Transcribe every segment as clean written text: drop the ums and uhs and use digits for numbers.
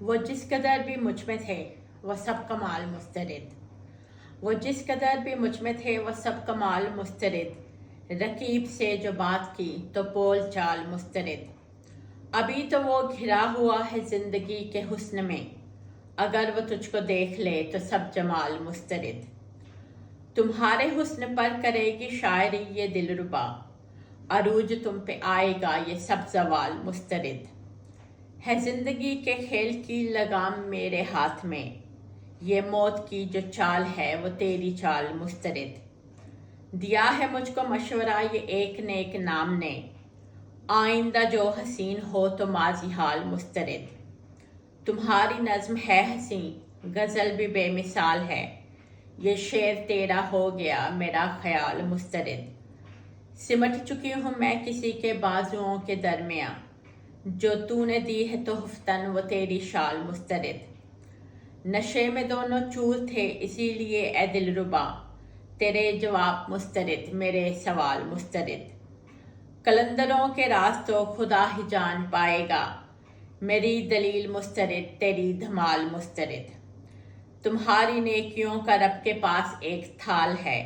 وہ جس قدر بھی مجھ میں تھے وہ سب کمال مسترد، وہ جس قدر بھی مجھ میں تھے وہ سب کمال مسترد، رقیب سے جو بات کی تو بول چال مسترد۔ ابھی تو وہ گھرا ہوا ہے زندگی کے حسن میں، اگر وہ تجھ کو دیکھ لے تو سب جمال مسترد۔ تمہارے حسن پر کرے گی شاعری یہ دلربا، عروج تم پہ آئے گا یہ سب زوال مسترد۔ ہے زندگی کے کھیل کی لگام میرے ہاتھ میں، یہ موت کی جو چال ہے وہ تیری چال مسترد۔ دیا ہے مجھ کو مشورہ یہ ایک نیک نام نے، آئندہ جو حسین ہو تو ماضی حال مسترد۔ تمہاری نظم ہے حسین غزل بھی بے مثال ہے، یہ شعر تیرا ہو گیا میرا خیال مسترد۔ سمٹ چکی ہوں میں کسی کے بازوؤں کے درمیاں، جو تو نے دی ہے تحفتاً وہ تیری شال مسترد۔ نشے میں دونوں چور تھے اسی لیے اے دلربا، تیرے جواب مسترد میرے سوال مسترد۔ قلندروں کے راز تو خدا ہی جان پائے گا، میری دلیل مسترد تیری دھمال مسترد۔ تمہاری نیکیوں کا رب کے پاس ایک تھال ہے،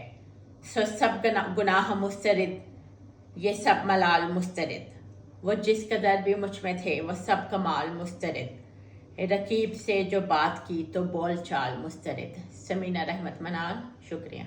سو سب گناہ مسترد یہ سب ملال مسترد۔ وہ جس قدر بھی مجھ میں تھے وہ سب کمال مسترد، رقیب سے جو بات کی تو بول چال مسترد۔ سمینہ رحمت منال، شکریہ۔